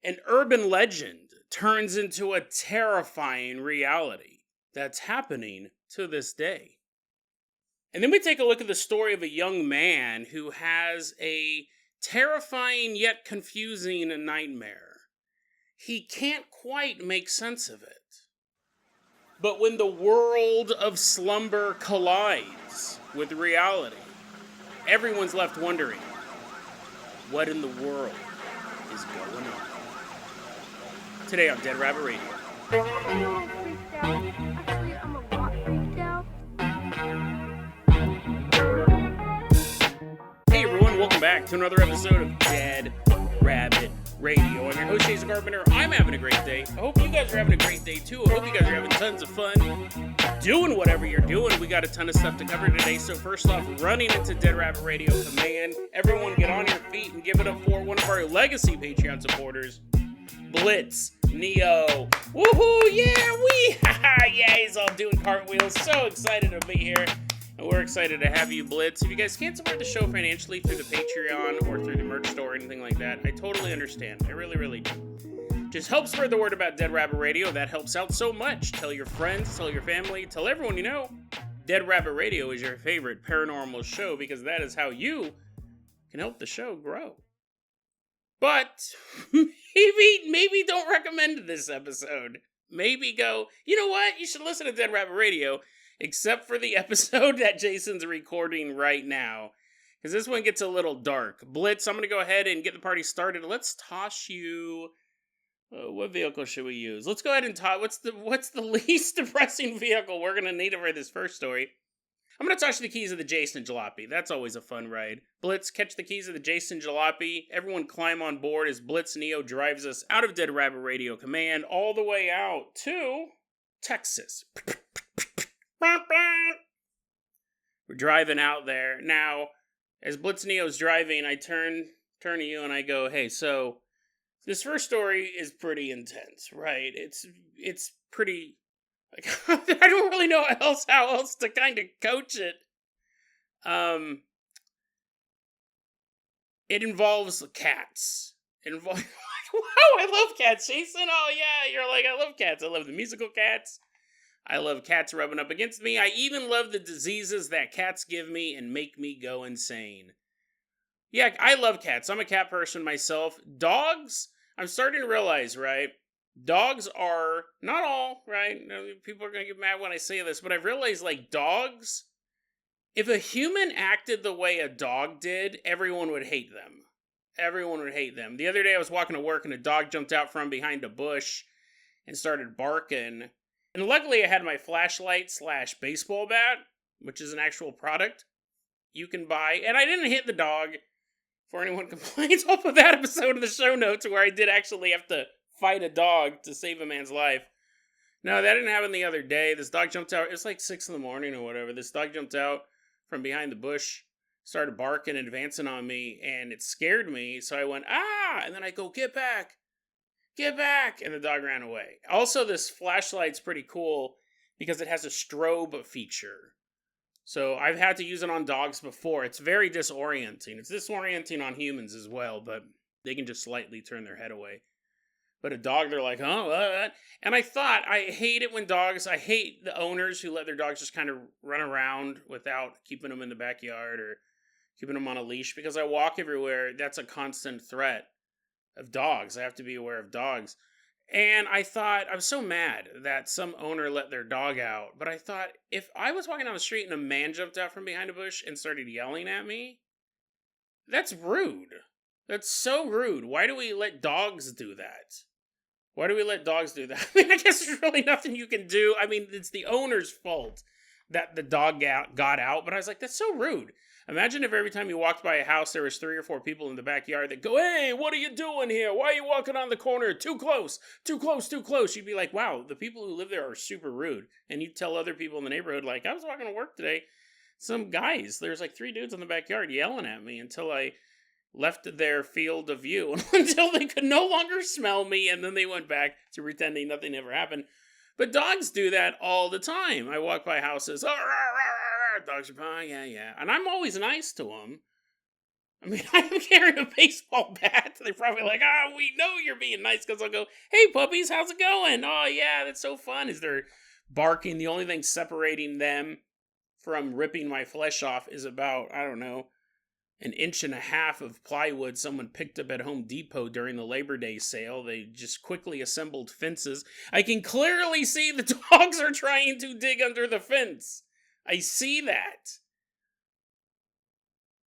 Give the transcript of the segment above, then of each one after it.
An urban legend turns into a terrifying reality that's happening to this day. And then we take a look at the story of a young man who has a terrifying yet confusing nightmare. He can't quite make sense of it. But when the world of slumber collides with reality, everyone's left wondering, what in the world is going on? Today on Dead Rabbit Radio. I'm a little freaked out. Actually, I'm a lot freaked out. Hey everyone, welcome back to another episode of Dead Rabbit Radio. I'm your host, Jason Carpenter. I'm having a great day. I hope you guys are having a great day too. I hope you guys are having tons of fun doing whatever you're doing. We got a ton of stuff to cover today. So first off, running into Dead Rabbit Radio Command. Everyone get on your feet and give it up for one of our legacy Patreon supporters, Blitz Neo. Woohoo! Yeah, yeah, he's all doing cartwheels. So excited to be here. And we're excited to have you, Blitz. If you guys can't support the show financially through the Patreon or through the merch store or anything like that, I totally understand. I really, really do. Just help spread the word about Dead Rabbit Radio. That helps out so much. Tell your friends, tell your family, tell everyone you know. Dead Rabbit Radio is your favorite paranormal show because that is how you can help the show grow. But maybe don't recommend this episode. Maybe go, you know what? You should listen to Dead Rabbit Radio, except for the episode that Jason's recording right now, because this one gets a little dark. Blitz, I'm going to go ahead and get the party started. Let's toss you... what vehicle should we use? Let's go ahead and toss... What's the least depressing vehicle we're going to need for this first story? I'm going to toss you the keys of the Jason Jalopy. That's always a fun ride. Blitz, catch the keys of the Jason Jalopy. Everyone climb on board as Blitz Neo drives us out of Dead Rabbit Radio Command all the way out to Texas. We're driving out there. Now, as Blitz Neo's driving, I turn to you and I go, hey, so this first story is pretty intense, right? It's pretty... Like, I don't really know how else to kind of coach it. It involves cats. Wow, I love cats, Jason. Oh yeah, you're like, I love cats. I love the musical cats. I love cats rubbing up against me. I even love the diseases that cats give me and make me go insane. Yeah, I love cats. I'm a cat person myself. Dogs, I'm starting to realize, right? Dogs are, not all, right? People are going to get mad when I say this, but I've realized, like, dogs, if a human acted the way a dog did, everyone would hate them. Everyone would hate them. The other day I was walking to work and a dog jumped out from behind a bush and started barking. And luckily I had my flashlight / baseball bat, which is an actual product you can buy. And I didn't hit the dog. For anyone complains, I'll put that episode in the show notes where I did actually have to fight a dog to save a man's life. No, that didn't happen the other day. This dog jumped out. It's like 6 a.m. or whatever. This dog jumped out from behind the bush, started barking and advancing on me, and it scared me. So I went, ah! And then I go, get back! Get back! And the dog ran away. Also, this flashlight's pretty cool because it has a strobe feature. So I've had to use it on dogs before. It's very disorienting. It's disorienting on humans as well, but they can just slightly turn their head away. But a dog, they're like, oh, what? And I thought, I hate it when dogs, I hate the owners who let their dogs just kind of run around without keeping them in the backyard or keeping them on a leash, because I walk everywhere. That's a constant threat of dogs. I have to be aware of dogs. And I thought, I was so mad that some owner let their dog out. But I thought, if I was walking down the street and a man jumped out from behind a bush and started yelling at me, that's rude. That's so rude. Why do we let dogs do that? Why do we let dogs do that? I mean, I guess there's really nothing you can do. I mean, it's the owner's fault that the dog got out. But I was like, that's so rude. Imagine if every time you walked by a house, there was 3 or 4 people in the backyard that go, hey, what are you doing here? Why are you walking on the corner? Too close, too close, too close. You'd be like, wow, the people who live there are super rude. And you'd tell other people in the neighborhood, like, I was walking to work today. Some guys, there's like 3 dudes in the backyard yelling at me until I left their field of view until they could no longer smell me, and then they went back to pretending nothing ever happened. But dogs do that all the time. I walk by houses, oh, rah, rah, rah, rah. Dogs are pawing, yeah, and I'm always nice to them. I mean, I'm carrying a baseball bat. They're probably like, we know you're being nice, because I'll go, hey, puppies, how's it going? Oh, yeah, that's so fun. Is they're barking. The only thing separating them from ripping my flesh off is about, I don't know, an inch and a half of plywood someone picked up at Home Depot during the Labor Day sale. They just quickly assembled fences. I can clearly see the dogs are trying to dig under the fence. I see that.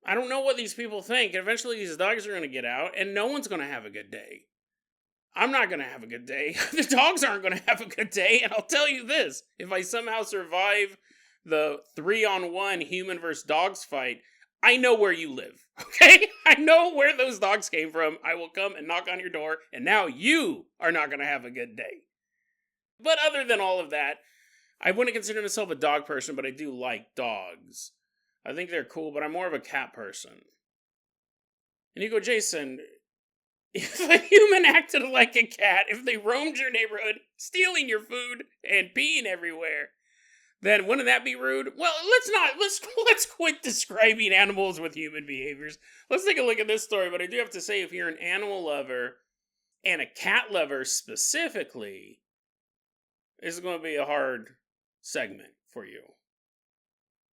I don't know what these people think. Eventually these dogs are going to get out, and no one's going to have a good day. I'm not going to have a good day. The dogs aren't going to have a good day, and I'll tell you this. If I somehow survive the 3-on-1 human versus dogs fight, I know where you live, okay? I know where those dogs came from. I will come and knock on your door, and now you are not going to have a good day. But other than all of that, I wouldn't consider myself a dog person, but I do like dogs. I think they're cool, but I'm more of a cat person. And you go, Jason, if a human acted like a cat, if they roamed your neighborhood, stealing your food and peeing everywhere, then wouldn't that be rude? Well, let's quit describing animals with human behaviors. Let's take a look at this story, but I do have to say, if you're an animal lover, and a cat lover specifically, this is going to be a hard segment for you.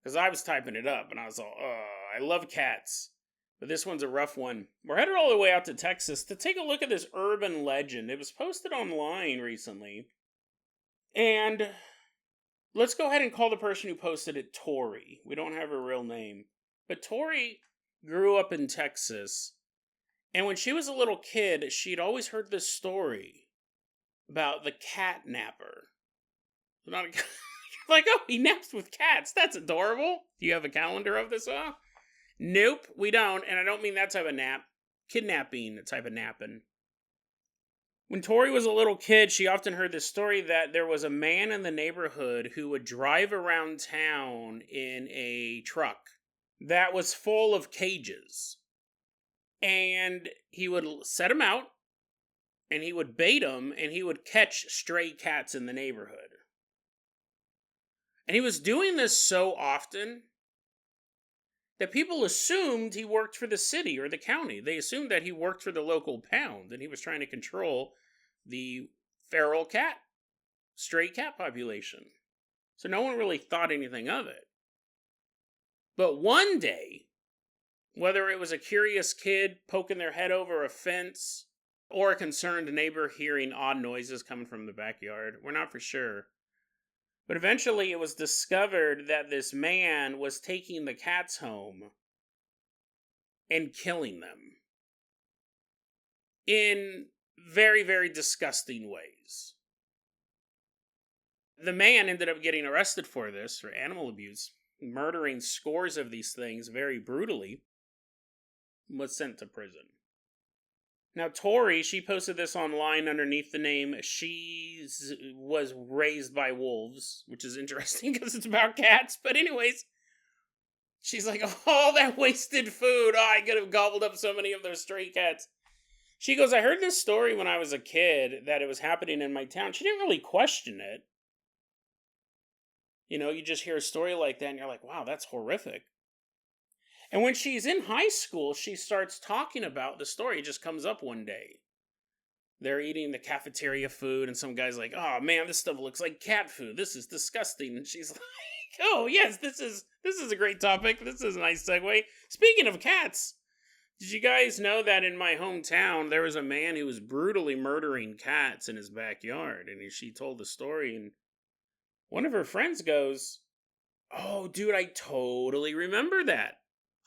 Because I was typing it up, and I was all, I love cats. But this one's a rough one. We're headed all the way out to Texas to take a look at this urban legend. It was posted online recently. And let's go ahead and call the person who posted it Tori. We don't have her real name. But Tori grew up in Texas. And when she was a little kid, she'd always heard this story about the cat napper. Not a like, oh, he naps with cats. That's adorable. Do you have a calendar of this? Nope, we don't. And I don't mean that type of nap. Kidnapping type of napping. When Tori was a little kid, she often heard this story that there was a man in the neighborhood who would drive around town in a truck that was full of cages. And he would set them out, and he would bait them, and he would catch stray cats in the neighborhood. And he was doing this so often that people assumed he worked for the city or the county. They assumed that he worked for the local pound, and he was trying to control the feral cat, stray cat population. So no one really thought anything of it. But one day, whether it was a curious kid poking their head over a fence, or a concerned neighbor hearing odd noises coming from the backyard, we're not for sure. But eventually it was discovered that this man was taking the cats home and killing them in very, very disgusting ways. The man ended up getting arrested for this, for animal abuse, murdering scores of these things very brutally, was sent to prison. Now, Tori, she posted this online underneath the name She Was Raised by Wolves, which is interesting because it's about cats. But anyways, she's like, all that wasted food. Oh, I could have gobbled up so many of those stray cats. She goes, I heard this story when I was a kid that it was happening in my town. She didn't really question it. You know, you just hear a story like that and you're like, wow, that's horrific. And when she's in high school, she starts talking about the story. It just comes up one day. They're eating the cafeteria food, and some guy's like, oh man, this stuff looks like cat food. This is disgusting. And she's like, oh yes, this is a great topic. This is a nice segue. Speaking of cats, did you guys know that in my hometown, there was a man who was brutally murdering cats in his backyard? And she told the story, and one of her friends goes, oh dude, I totally remember that.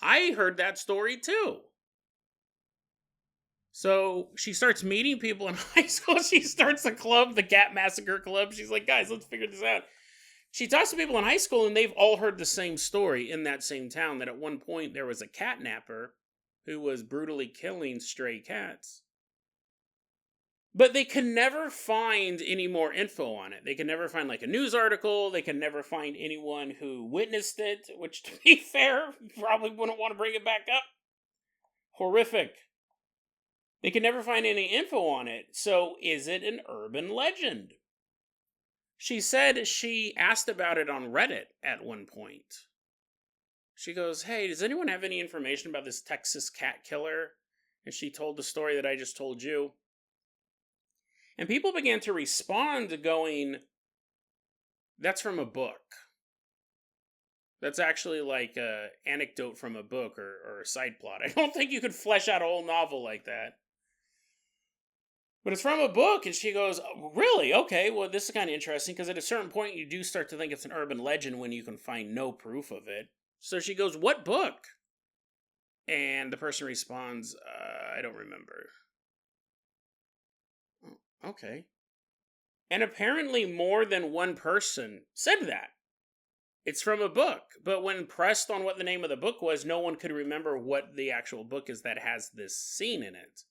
I heard that story too. So she starts meeting people in high school. She starts a club, the Cat Massacre Club. She's like, guys, let's figure this out. She talks to people in high school, and they've all heard the same story in that same town, that at one point there was a cat napper who was brutally killing stray cats. But they can never find any more info on it. They can never find like a news article. They can never find anyone who witnessed it, which to be fair, probably wouldn't want to bring it back up. Horrific. They can never find any info on it. So is it an urban legend? She said she asked about it on Reddit at one point. she goes, hey, does anyone have any information about this Texas cat killer? And she told the story that I just told you. And people began to respond going, that's from a book. That's actually like a anecdote from a book or a side plot. I don't think you could flesh out a whole novel like that. But it's from a book, and she goes, oh, really? Okay, well, this is kind of interesting, because at a certain point, you do start to think it's an urban legend when you can find no proof of it. So she goes, what book? And the person responds, I don't remember. Oh, okay. And apparently more than one person said that. It's from a book. But when pressed on what the name of the book was, no one could remember what the actual book is that has this scene in it.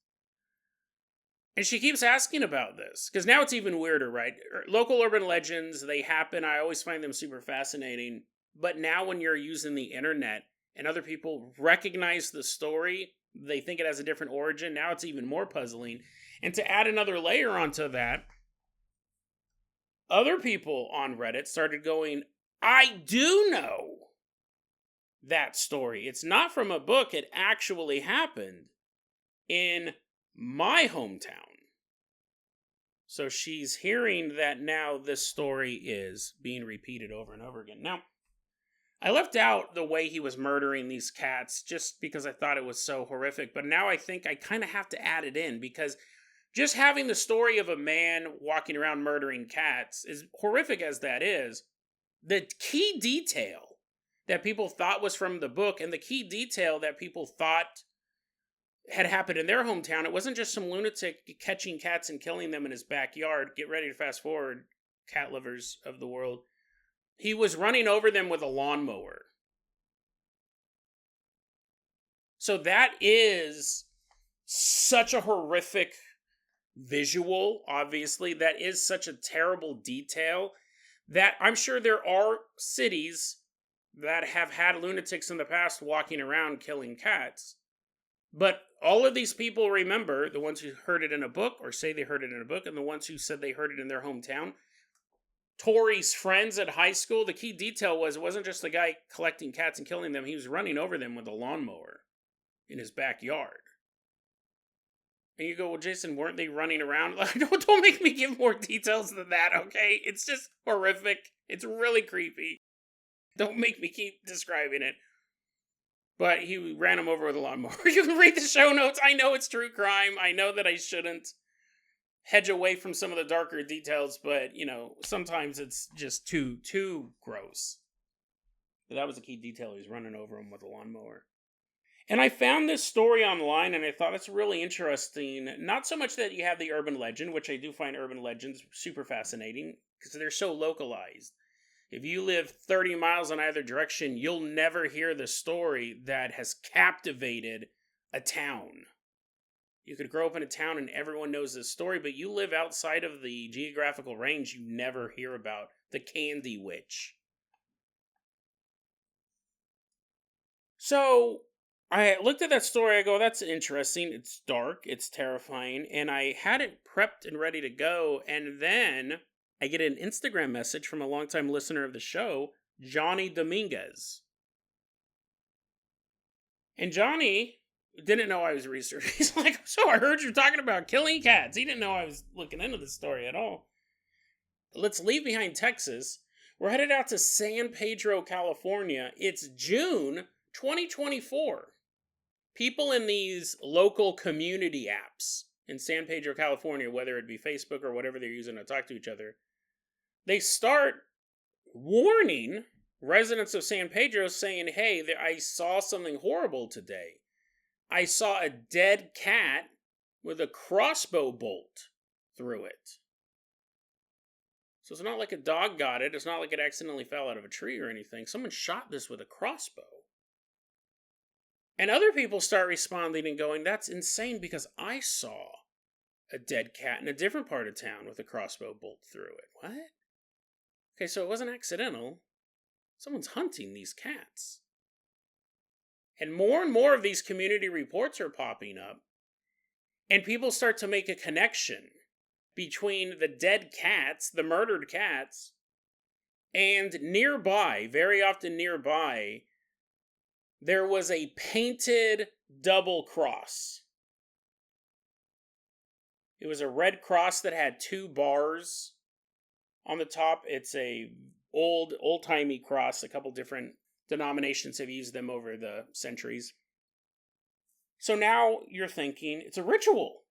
And she keeps asking about this, because now it's even weirder, right? Local urban legends, they happen. I always find them super fascinating. But now when you're using the internet and other people recognize the story, they think it has a different origin, now it's even more puzzling. And to add another layer onto that, other people on Reddit started going, I do know that story. It's not from a book. It actually happened in my hometown. So she's hearing that now this story is being repeated over and over again. Now, I left out the way he was murdering these cats just because I thought it was so horrific. But now I think I kind of have to add it in, because just having the story of a man walking around murdering cats, as horrific as that is, the key detail that people thought was from the book, and the key detail that people thought had happened in their hometown, it wasn't just some lunatic catching cats and killing them in his backyard. Get ready to fast forward, cat lovers of the world. He was running over them with a lawnmower. So that is such a horrific visual, obviously. That is such a terrible detail that I'm sure there are cities that have had lunatics in the past walking around killing cats. But all of these people remember, the ones who heard it in a book or say they heard it in a book, and the ones who said they heard it in their hometown. Tori's friends at high school, the key detail was it wasn't just the guy collecting cats and killing them. He was running over them with a lawnmower in his backyard. And you go, well, Jason, weren't they running around? Don't make me give more details than that, okay? It's just horrific. It's really creepy. Don't make me keep describing it. But he ran him over with a lawnmower. You can read the show notes. I know it's true crime. I know that I shouldn't hedge away from some of the darker details, but, you know, sometimes it's just too gross. But that was a key detail. He was running over him with a lawnmower. And I found this story online, and I thought it's really interesting. Not so much that you have the urban legend, which I do find urban legends super fascinating, because they're so localized. If you live 30 miles in either direction, you'll never hear the story that has captivated a town. You could grow up in a town and everyone knows this story, but you live outside of the geographical range, you never hear about the Candy Witch. So I looked at that story, I go, that's interesting, it's dark, it's terrifying, and I had it prepped and ready to go, and then I get an Instagram message from a longtime listener of the show, Johnny Dominguez. And Johnny didn't know I was researching. He's like, so I heard you're talking about killing cats. He didn't know I was looking into this story at all. Let's leave behind Texas. We're headed out to San Pedro, California. It's June 2024. People in these local community apps in San Pedro, California, whether it be Facebook or whatever they're using to talk to each other, they start warning residents of San Pedro saying, hey, I saw something horrible today. I saw a dead cat with a crossbow bolt through it. So it's not like a dog got it. It's not like it accidentally fell out of a tree or anything. Someone shot this with a crossbow. And other people start responding and going, that's insane because I saw a dead cat in a different part of town with a crossbow bolt through it. What? Okay, so it wasn't accidental. Someone's hunting these cats. And more of these community reports are popping up. And people start to make a connection between the dead cats, the murdered cats, and nearby, very often nearby, there was a painted double cross. It was a red cross that had 2 bars on the top. It's a old-timey cross. A couple different denominations have used them over the centuries. So now you're thinking, it's a ritual.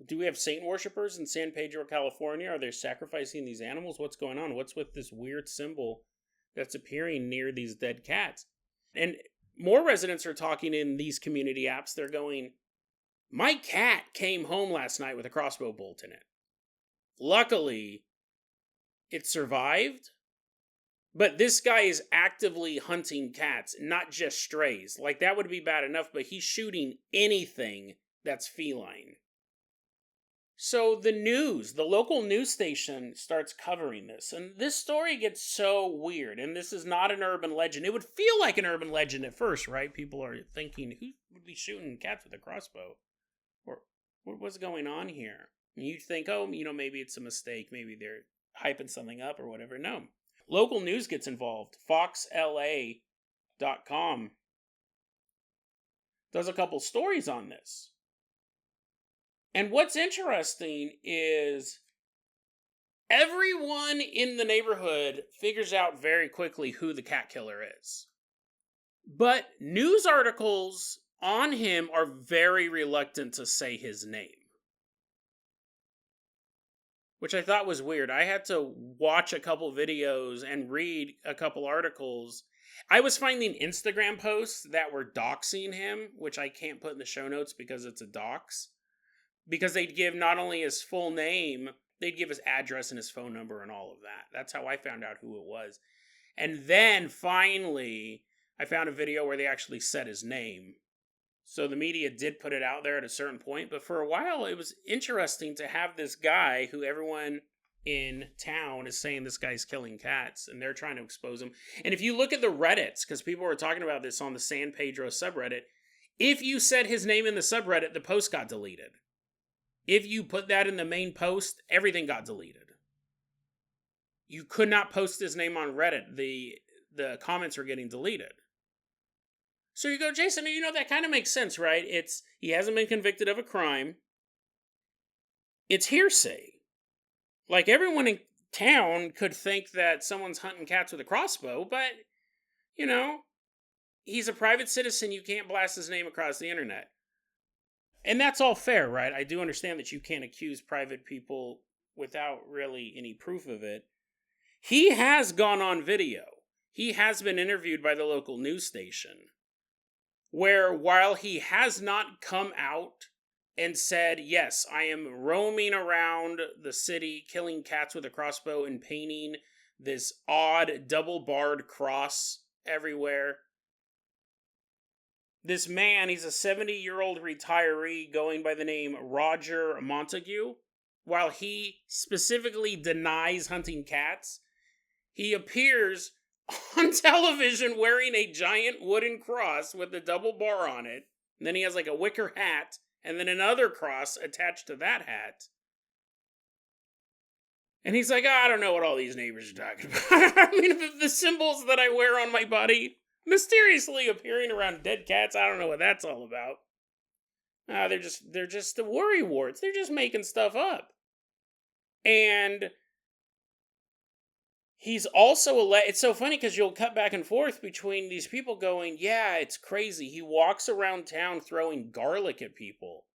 Do we have Satan worshippers in San Pedro, California? Are they sacrificing these animals? What's going on? What's with this weird symbol that's appearing near these dead cats? And more residents are talking in these community apps. They're going, my cat came home last night with a crossbow bolt in it. Luckily, it survived. But this guy is actively hunting cats, not just strays. Like, that would be bad enough, but he's shooting anything that's feline. So the local news station starts covering this. And this story gets so weird. And this is not an urban legend. It would feel like an urban legend at first, right? People are thinking, who would be shooting cats with a crossbow? Or what's going on here? And you think, oh, maybe it's a mistake. Maybe they're hyping something up or whatever. No. Local news gets involved. FoxLA.com does a couple stories on this. And what's interesting is everyone in the neighborhood figures out very quickly who the cat killer is. But news articles on him are very reluctant to say his name, which I thought was weird. I had to watch a couple videos and read a couple articles. I was finding Instagram posts that were doxing him, which I can't put in the show notes because it's a dox. Because they'd give not only his full name, they'd give his address and his phone number and all of that. That's how I found out who it was. And then finally, I found a video where they actually said his name. So the media did put it out there at a certain point. But for a while, it was interesting to have this guy who everyone in town is saying this guy's killing cats. And they're trying to expose him. And if you look at the Reddits, because people were talking about this on the San Pedro subreddit, if you said his name in the subreddit, the post got deleted. If you put that in the main post, everything got deleted. You could not post his name on Reddit. The comments were getting deleted. So you go, Jason, that kind of makes sense, right? He hasn't been convicted of a crime. It's hearsay. Like, everyone in town could think that someone's hunting cats with a crossbow, but, he's a private citizen. You can't blast his name across the internet. And that's all fair, right? I do understand that you can't accuse private people without really any proof of it. He has gone on video. He has been interviewed by the local news station, where while he has not come out and said, yes, I am roaming around the city killing cats with a crossbow and painting this odd double-barred cross everywhere, this man, he's a 70-year-old retiree going by the name Roger Montague. While he specifically denies hunting cats, he appears on television wearing a giant wooden cross with a double bar on it. And then he has like a wicker hat, and then another cross attached to that hat. And he's like, I don't know what all these neighbors are talking about. I mean, the symbols that I wear on my body mysteriously appearing around dead cats, I don't know what that's all about. They're just the worry warts. They're just making stuff up. And he's also it's so funny because you'll cut back and forth between these people going, yeah, it's crazy. He walks around town throwing garlic at people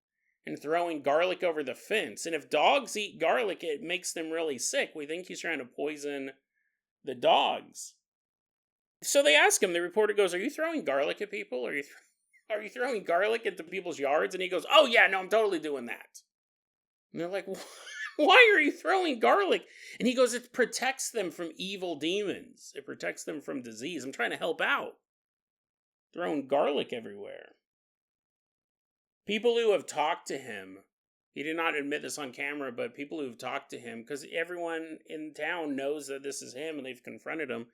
and throwing garlic over the fence. And if dogs eat garlic, it makes them really sick. We think he's trying to poison the dogs. So they ask him, the reporter goes, are you throwing garlic at people? Are you throwing garlic into people's yards? And he goes, oh yeah, no, I'm totally doing that. And they're like, why are you throwing garlic? And he goes, it protects them from evil demons. It protects them from disease. I'm trying to help out. Throwing garlic everywhere. People who have talked to him, he did not admit this on camera, but people who have talked to him, because everyone in town knows that this is him and they've confronted him.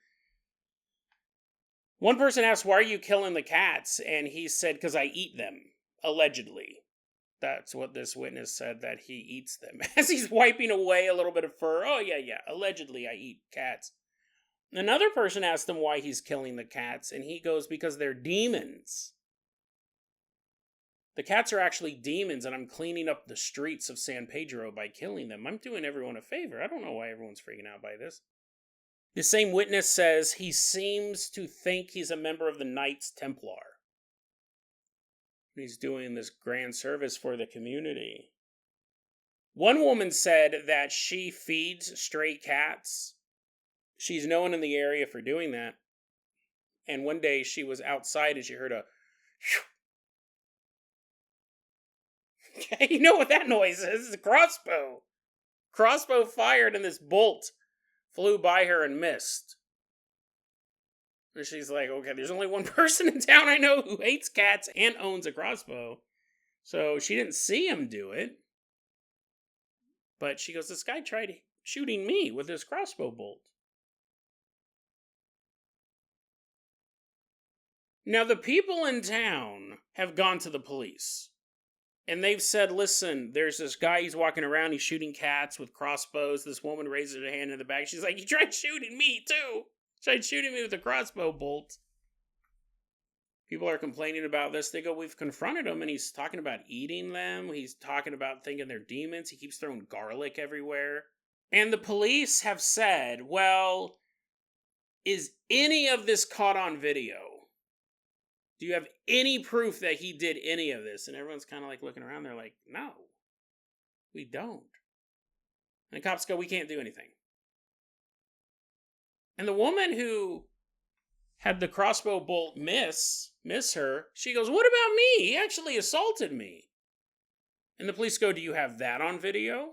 One person asked, why are you killing the cats? And he said, because I eat them, allegedly. That's what this witness said, that he eats them. As he's wiping away a little bit of fur. Oh, yeah, allegedly I eat cats. Another person asked him why he's killing the cats, and he goes, because they're demons. The cats are actually demons, and I'm cleaning up the streets of San Pedro by killing them. I'm doing everyone a favor. I don't know why everyone's freaking out by this. The same witness says he seems to think he's a member of the Knights Templar. He's doing this grand service for the community. One woman said that she feeds stray cats. She's known in the area for doing that. And one day she was outside and she heard a... Okay, you know what that noise is? It's a crossbow. Crossbow fired and this bolt flew by her and missed. And she's like, okay, there's only one person in town I know who hates cats and owns a crossbow. So she didn't see him do it. But she goes, this guy tried shooting me with his crossbow bolt. Now, the people in town have gone to the police. And they've said, listen, there's this guy, he's walking around, he's shooting cats with crossbows. This woman raises her hand in the back. She's like, he tried shooting me, too. Tried shooting me with a crossbow bolt. People are complaining about this. They go, we've confronted him, and he's talking about eating them. He's talking about thinking they're demons. He keeps throwing garlic everywhere. And the police have said, well, is any of this caught on video? Do you have any proof that he did any of this? And everyone's kind of like looking around. They're like, no, we don't. And the cops go, we can't do anything. And the woman who had the crossbow bolt miss her, she goes, what about me? He actually assaulted me. And the police go, do you have that on video?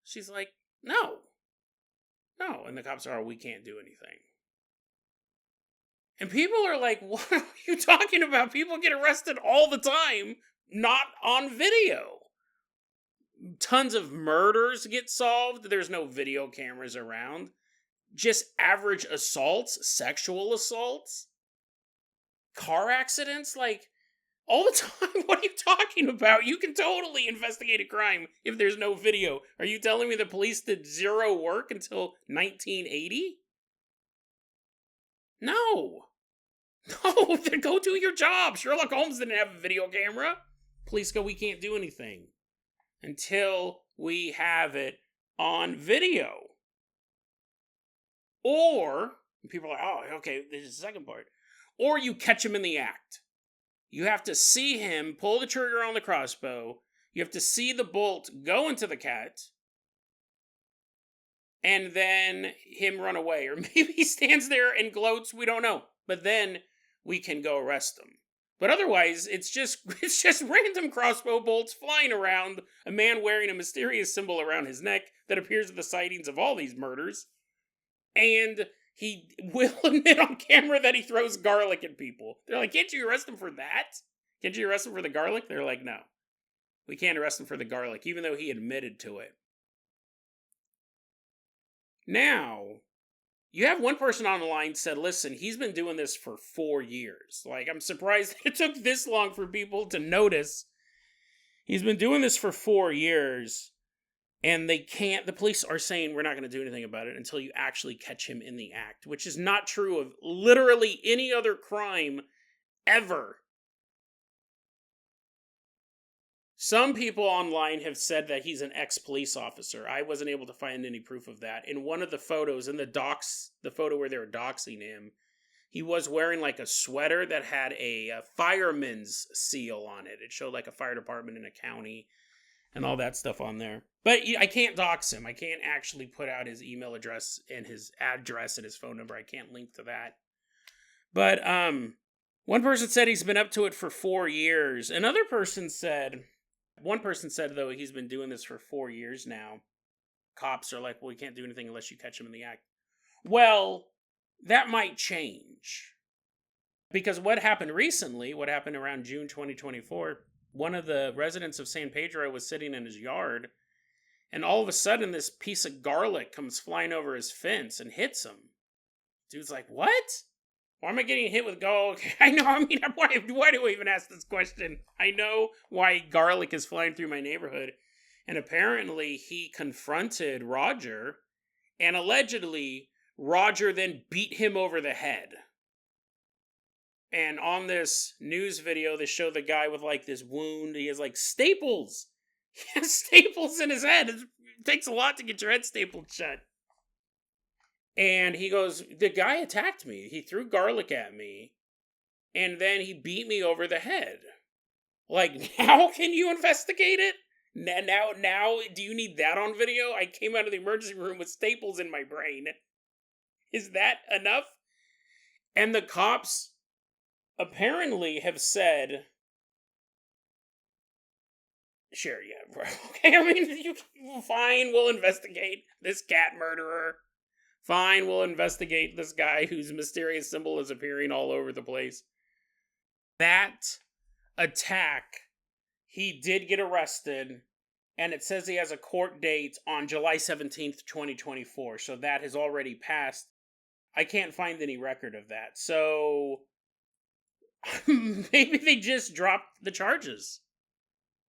She's like, no. And the cops are, we can't do anything. And people are like, what are you talking about? People get arrested all the time, not on video. Tons of murders get solved. There's no video cameras around. Just average assaults, sexual assaults, car accidents, like, all the time. What are you talking about? You can totally investigate a crime if there's no video. Are you telling me the police did zero work until 1980? No, then go do your job. Sherlock Holmes didn't have a video camera. Police go, we can't do anything until we have it on video. Or, people are like, oh, okay, this is the second part. Or you catch him in the act. You have to see him pull the trigger on the crossbow. You have to see the bolt go into the cat. And then him run away. Or maybe he stands there and gloats, we don't know. But then we can go arrest him. But otherwise, it's just random crossbow bolts flying around, a man wearing a mysterious symbol around his neck that appears at the sightings of all these murders. And he will admit on camera that he throws garlic at people. They're like, can't you arrest him for that? Can't you arrest him for the garlic? They're like, no. We can't arrest him for the garlic, even though he admitted to it. Now, you have one person on the line said, listen, he's been doing this for 4 years. Like, I'm surprised it took this long for people to notice. He's been doing this for 4 years, and the police are saying we're not going to do anything about it until you actually catch him in the act, which is not true of literally any other crime ever. Some people online have said that he's an ex-police officer. I wasn't able to find any proof of that. In one of the photos, in the photo where they were doxing him, he was wearing like a sweater that had a fireman's seal on it. It showed like a fire department in a county and all that stuff on there. But I can't dox him. I can't actually put out his email address and his address and his phone number. I can't link to that. But one person said he's been up to it for 4 years. One person said, though, he's been doing this for 4 years now. Cops are like, well, we can't do anything unless you catch him in the act. Well, that might change. Because what happened around June 2024, one of the residents of San Pedro was sitting in his yard, and all of a sudden this piece of garlic comes flying over his fence and hits him. Dude's like, what? Why am I getting hit with garlic? I know, why do I even ask this question? I know why garlic is flying through my neighborhood. And apparently he confronted Roger, and allegedly Roger then beat him over the head. And on this news video, they show the guy with like this wound. He has like staples. He has staples in his head. It takes a lot to get your head stapled shut. And he goes, the guy attacked me. He threw garlic at me. And then he beat me over the head. Like, now can you investigate it? Now, do you need that on video? I came out of the emergency room with staples in my brain. Is that enough? And the cops apparently have said, sure, yeah, bro. Okay, I mean, fine, we'll investigate this cat murderer. Fine, we'll investigate this guy whose mysterious symbol is appearing all over the place. That attack, he did get arrested, and it says he has a court date on July 17th, 2024, so that has already passed. I can't find any record of that, so maybe they just dropped the charges.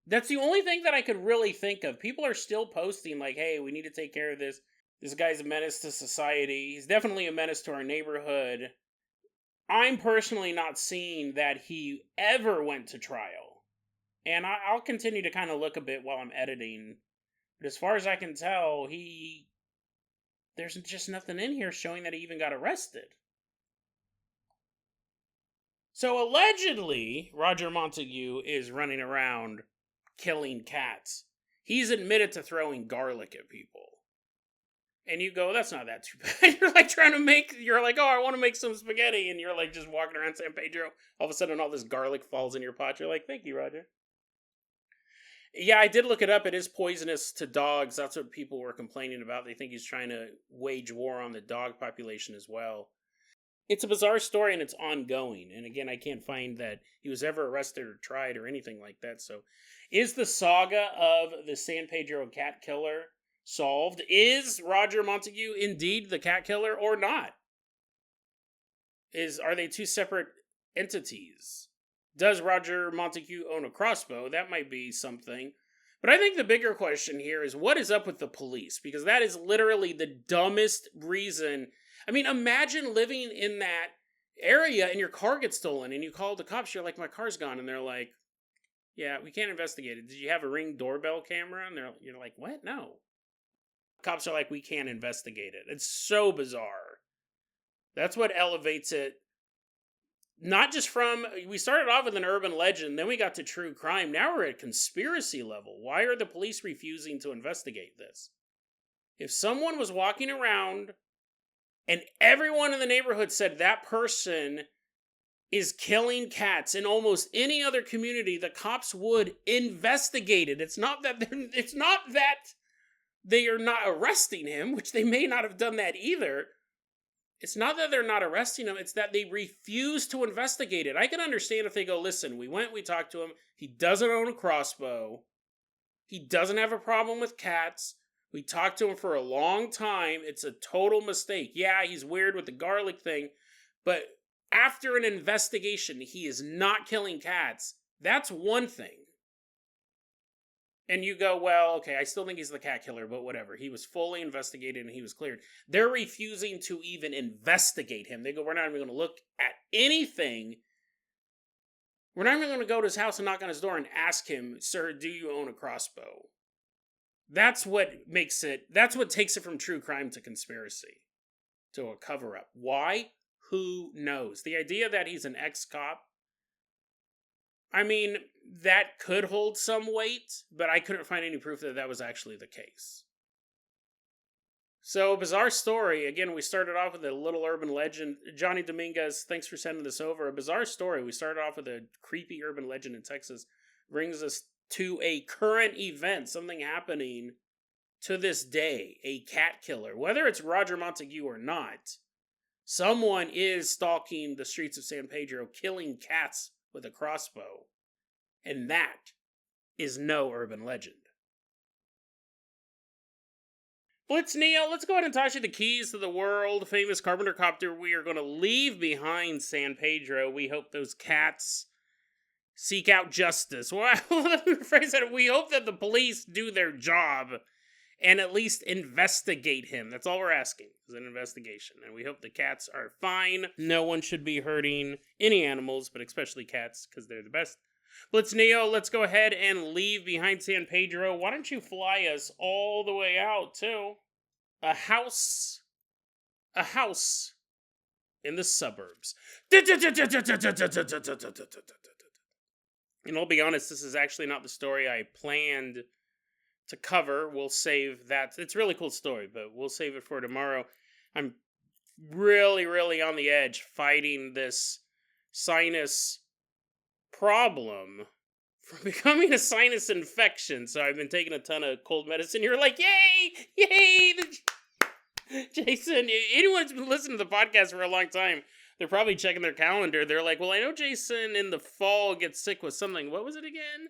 That's the only thing that I could really think of. People are still posting like, hey, we need to take care of this. This guy's a menace to society. He's definitely a menace to our neighborhood. I'm personally not seeing that he ever went to trial. And I'll continue to kind of look a bit while I'm editing. But as far as I can tell, there's just nothing in here showing that he even got arrested. So allegedly, Roger Montague is running around killing cats. He's admitted to throwing garlic at people. And you go, that's not that too bad. You're like you're like, oh, I want to make some spaghetti. And you're like just walking around San Pedro. All of a sudden, all this garlic falls in your pot. You're like, thank you, Roger. Yeah, I did look it up. It is poisonous to dogs. That's what people were complaining about. They think he's trying to wage war on the dog population as well. It's a bizarre story and it's ongoing. And again, I can't find that he was ever arrested or tried or anything like that. So, is the saga of the San Pedro Cat Killer solved? Is Roger Montague indeed the cat killer or not? Are they two separate entities? Does Roger Montague own a crossbow? That might be something. But I think the bigger question here is what is up with the police? Because that is literally the dumbest reason. I mean, imagine living in that area and your car gets stolen and you call the cops. You're like, my car's gone. And they're like, yeah, we can't investigate it. Did you have a Ring doorbell camera? And you're like, what? No. Cops are like, we can't investigate it. It's so bizarre. That's what elevates it. Not just from, we started off with an urban legend, then we got to true crime. Now we're at conspiracy level. Why are the police refusing to investigate this? If someone was walking around and everyone in the neighborhood said that person is killing cats in almost any other community, the cops would investigate it. It's not that they are not arresting him, which they may not have done that either. It's not that they're not arresting him, it's that they refuse to investigate it. I can understand if they go, listen, we talked to him, he doesn't own a crossbow, he doesn't have a problem with cats, we talked to him for a long time, it's a total mistake. Yeah, he's weird with the garlic thing, but after an investigation, he is not killing cats. That's one thing. And you go, well, okay, I still think he's the cat killer, but whatever. He was fully investigated and he was cleared. They're refusing to even investigate him. They go, we're not even going to look at anything. We're not even going to go to his house and knock on his door and ask him, sir, do you own a crossbow? That's what takes it from true crime to conspiracy, to a cover-up. Why? Who knows? The idea that he's an ex-cop, I mean, that could hold some weight, but I couldn't find any proof that was actually the case. So, bizarre story. Again, we started off with a little urban legend. Johnny Dominguez, thanks for sending this over. A bizarre story. We started off with a creepy urban legend in Texas. Brings us to a current event, something happening to this day. A cat killer. Whether it's Roger Montague or not, someone is stalking the streets of San Pedro, killing cats with a crossbow. And that is no urban legend. Blitz Neo, let's go ahead and toss you the keys to the world famous Carpenter Copter. We are going to leave behind San Pedro. We hope those cats seek out justice. Well, let me rephrase that. We hope that the police do their job and at least investigate him. That's all we're asking, is an investigation. And we hope the cats are fine. No one should be hurting any animals, but especially cats, because they're the best. Blitz Neo, let's go ahead and leave behind San Pedro. Why don't you fly us all the way out, too? A house in the suburbs. And I'll be honest, this is actually not the story I planned to cover. We'll save that. It's a really cool story, but we'll save it for tomorrow. I'm really, really on the edge fighting this sinus problem from becoming a sinus infection. So I've been taking a ton of cold medicine. You're like, yay! Yay! Jason, anyone's been listening to the podcast for a long time, they're probably checking their calendar. They're like, well, I know Jason in the fall gets sick with something. What was it again?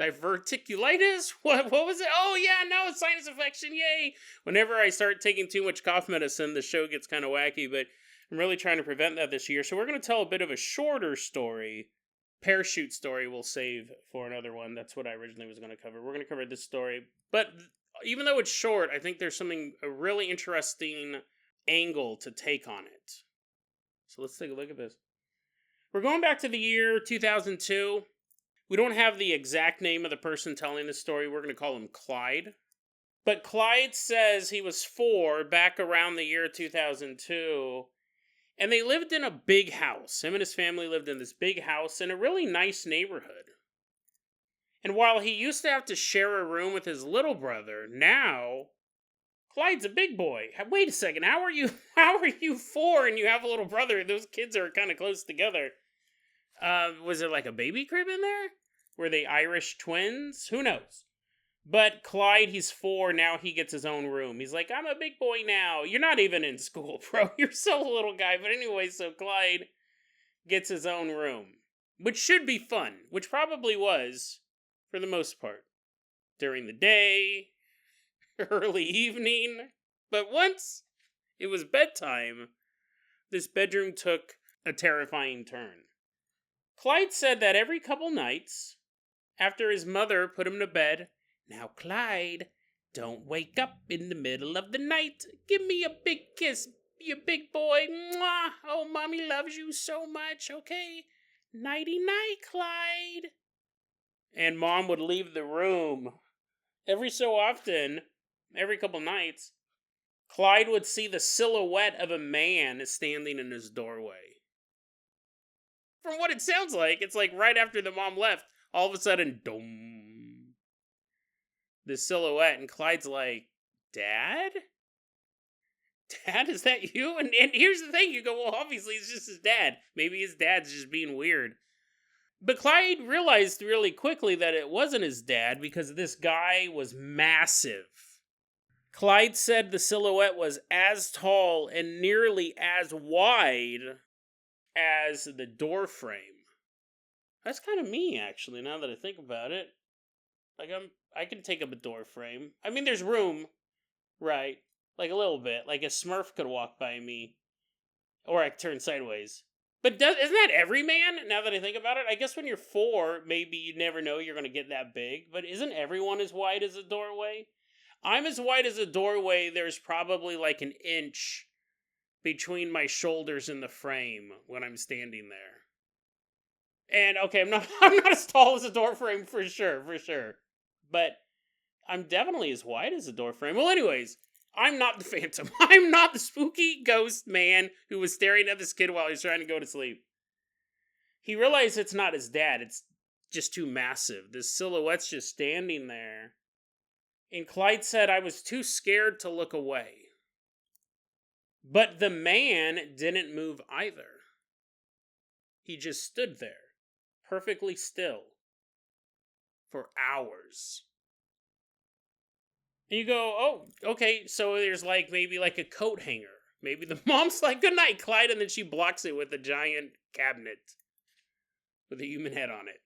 Diverticulitis? What was it? Oh, yeah, no, it's sinus infection. Yay. Whenever I start taking too much cough medicine, the show gets kind of wacky, but I'm really trying to prevent that this year. So we're going to tell a bit of a shorter story. Parachute story we'll save for another one. That's what I originally was going to cover. We're going to cover this story. But even though it's short, I think there's a really interesting angle to take on it. So let's take a look at this. We're going back to the year 2002. We don't have the exact name of the person telling the story. We're going to call him Clyde. But Clyde says he was 4 back around the year 2002. And they lived in a big house. Him and his family lived in this big house in a really nice neighborhood. And while he used to have to share a room with his little brother, now Clyde's a big boy. Wait a second, how are you 4 and you have a little brother? Those kids are kind of close together. Was there like a baby crib in there? Were they Irish twins? Who knows? But Clyde, he's 4, now he gets his own room. He's like, I'm a big boy now. You're not even in school, bro. You're still a little guy. But anyway, so Clyde gets his own room. Which should be fun. Which probably was, for the most part. During the day, early evening. But once it was bedtime, this bedroom took a terrifying turn. Clyde said that every couple nights, after his mother put him to bed, now, Clyde, don't wake up in the middle of the night. Give me a big kiss, you big boy. Mwah! Oh, Mommy loves you so much, okay? Nighty-night, Clyde. And Mom would leave the room. Every so often, every couple nights, Clyde would see the silhouette of a man standing in his doorway. From what it sounds like, it's like right after the mom left, all of a sudden, dum. The silhouette, and Clyde's like, Dad? Dad, is that you? And here's the thing, you go, well, obviously it's just his dad. Maybe his dad's just being weird. But Clyde realized really quickly that it wasn't his dad because this guy was massive. Clyde said the silhouette was as tall and nearly as wide as the door frame. That's kind of me, actually, now that I think about it. Like, I can take up a door frame. I mean, there's room, right? Like, a little bit. Like, a Smurf could walk by me. Or I could turn sideways. But isn't that every man, now that I think about it? I guess when you're 4, maybe you never know you're going to get that big. But isn't everyone as wide as a doorway? I'm as wide as a doorway, there's probably like an inch between my shoulders and the frame when I'm standing there. And, okay, I'm not as tall as a door frame for sure. But I'm definitely as wide as a door frame. Well, anyways, I'm not the Phantom. I'm not the spooky ghost man who was staring at this kid while he was trying to go to sleep. He realized it's not his dad. It's just too massive. This silhouette's just standing there. And Clyde said, I was too scared to look away. But the man didn't move either. He just stood there, perfectly still, for hours. And you go, oh, okay, so there's like maybe like a coat hanger. Maybe the mom's like, good night, Clyde, and then she blocks it with a giant cabinet with a human head on it.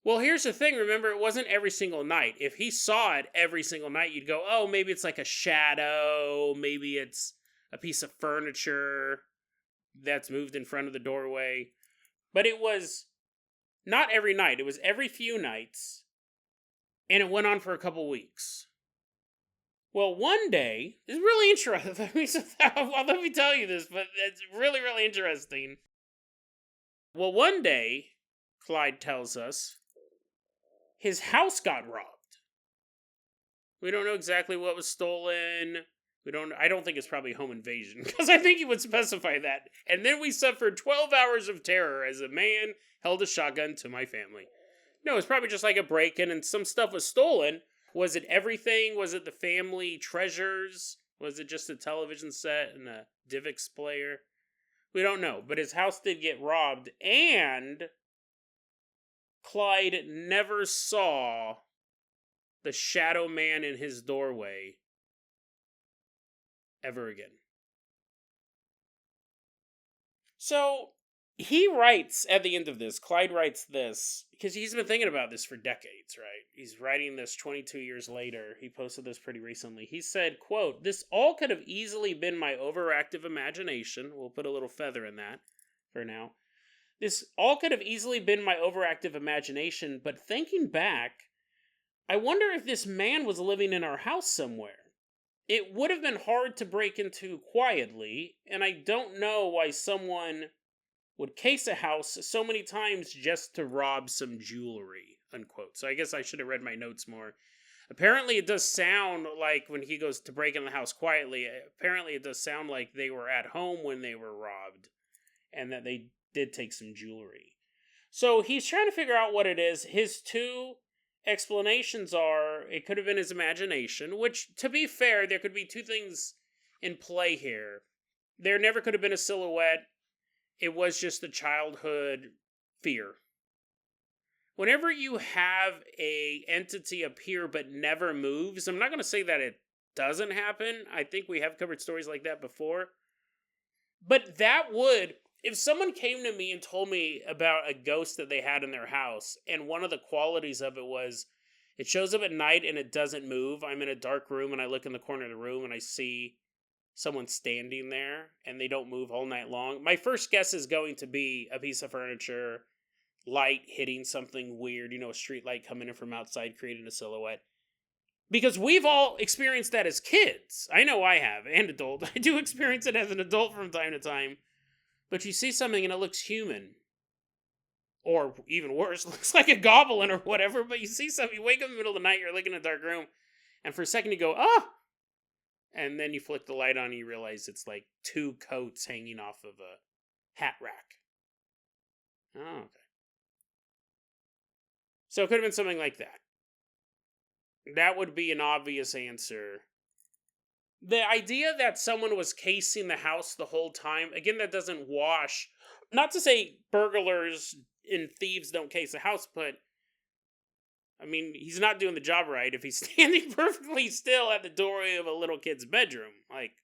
Well, here's the thing. Remember, it wasn't every single night. If he saw it every single night, you'd go, oh, maybe it's like a shadow. Maybe it's a piece of furniture that's moved in front of the doorway. But it was not every night. It was every few nights. And it went on for a couple weeks. Well, one day, it's really interesting. Let me tell you this, but it's really, really interesting. Well, one day, Clyde tells us, his house got robbed. We don't know exactly what was stolen. I don't think it's probably home invasion, because I think he would specify that. And then we suffered 12 hours of terror as a man held a shotgun to my family. No, it's probably just like a break-in and some stuff was stolen. Was it everything? Was it the family treasures? Was it just a television set and a DivX player? We don't know, but his house did get robbed, and Clyde never saw the shadow man in his doorway ever again. So, he writes at the end of this, Clyde writes this, because he's been thinking about this for decades, right? He's writing this 22 years later. He posted this pretty recently. He said, quote, "This all could have easily been my overactive imagination." We'll put a little feather in that for now. "This all could have easily been my overactive imagination, but thinking back, I wonder if this man was living in our house somewhere. It would have been hard to break into quietly, and I don't know why someone would case a house so many times just to rob some jewelry," unquote. So I guess I should have read my notes more. Apparently it does sound like when he goes to break in the house quietly, apparently it does sound like they were at home when they were robbed, and that they did take some jewelry. So he's trying to figure out what it is. His two explanations are, it could have been his imagination, which, to be fair, there could be two things in play here. There never could have been a silhouette. It was just the childhood fear. Whenever you have a entity appear but never moves, I'm not going to say that it doesn't happen. I think we have covered stories like that before. But that would, if someone came to me and told me about a ghost that they had in their house, and one of the qualities of it was, it shows up at night and it doesn't move. I'm in a dark room and I look in the corner of the room and I see someone standing there and they don't move all night long. My first guess is going to be a piece of furniture, light hitting something weird, a street light coming in from outside, creating a silhouette. Because we've all experienced that as kids. I know I have, and adult. I do experience it as an adult from time to time. But you see something and it looks human. Or even worse, looks like a goblin or whatever, but you see something, you wake up in the middle of the night, you're looking in a dark room, and for a second you go, ah! And then you flick the light on and you realize it's like two coats hanging off of a hat rack. Oh, okay. So it could have been something like that. That would be an obvious answer. The idea that someone was casing the house the whole time, again, that doesn't wash. Not to say burglars and thieves don't case a house, but I mean, he's not doing the job right if he's standing perfectly still at the doorway of a little kid's bedroom. Like,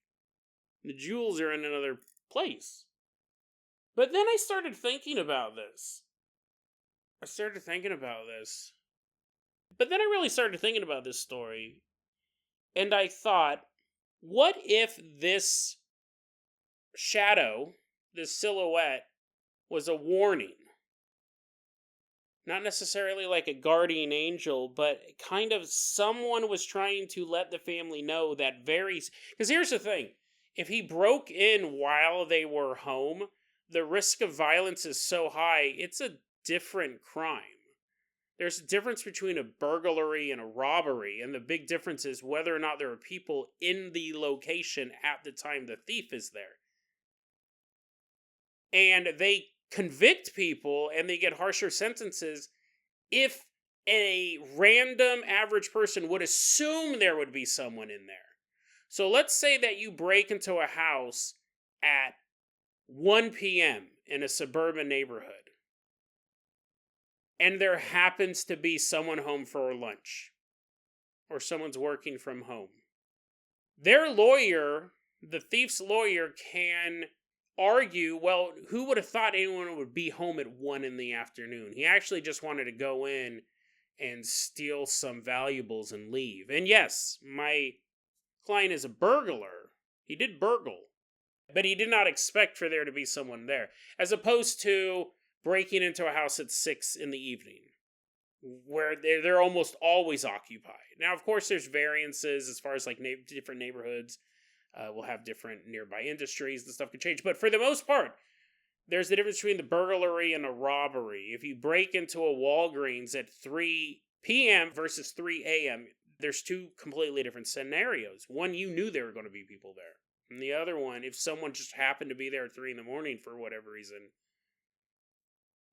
the jewels are in another place. But then I started thinking about this. But then I really started thinking about this story. And I thought, what if this shadow, this silhouette, was a warning? Not necessarily like a guardian angel, but kind of someone was trying to let the family know that because here's the thing. If he broke in while they were home, the risk of violence is so high, it's a different crime. There's a difference between a burglary and a robbery, and the big difference is whether or not there are people in the location at the time the thief is there. And they convict people and they get harsher sentences if a random average person would assume there would be someone in there. So let's say that you break into a house at 1 p.m. in a suburban neighborhood, and there happens to be someone home for lunch, or someone's working from home. Their lawyer, the thief's lawyer, can argue, well, who would have thought anyone would be home at 1 in the afternoon? He actually just wanted to go in and steal some valuables and leave. And yes, my client is a burglar. He did burgle. But he did not expect for there to be someone there. As opposed to breaking into a house at 6 in the evening. where they're almost always occupied. Now, of course, there's variances as far as like different neighborhoods will have different nearby industries. The stuff can change, but for the most part, there's the difference between the burglary and a robbery. If you break into a Walgreens at 3 p.m. versus 3 a.m., there's two completely different scenarios. One, you knew there were going to be people there. And the other one, if someone just happened to be there at 3 in the morning for whatever reason,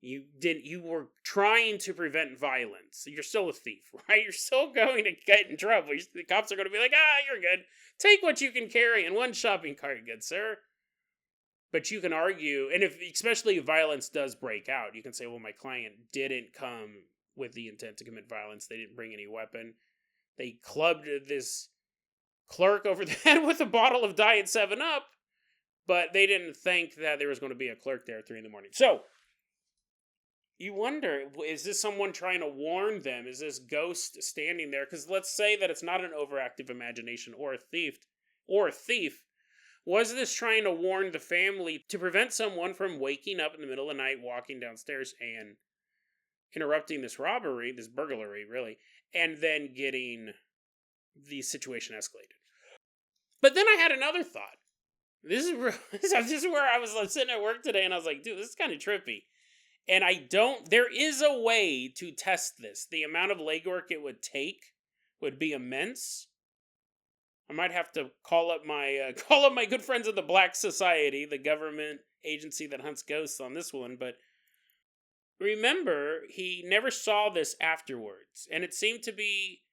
you were trying to prevent violence. You're still a thief, right? You're still going to get in trouble. The cops are going to be like, you're good. Take what you can carry in one shopping cart, good sir. But you can argue, and especially if violence does break out, you can say, well, my client didn't come with the intent to commit violence. They didn't bring any weapon. They clubbed this clerk over the head with a bottle of Diet 7-Up, but they didn't think that there was going to be a clerk there at 3 in the morning. So, you wonder, is this someone trying to warn them? Is this ghost standing there? Because let's say that it's not an overactive imagination or a thief. Was this trying to warn the family to prevent someone from waking up in the middle of the night, walking downstairs, and interrupting this robbery, this burglary, really, and then getting the situation escalated? But then I had another thought. This is where I was sitting at work today, and I was like, dude, this is kind of trippy. And there is a way to test this. The amount of legwork it would take would be immense. I might have to call up my good friends of the Black Society, the government agency that hunts ghosts, on this one. But remember, he never saw this afterwards, and it seemed to be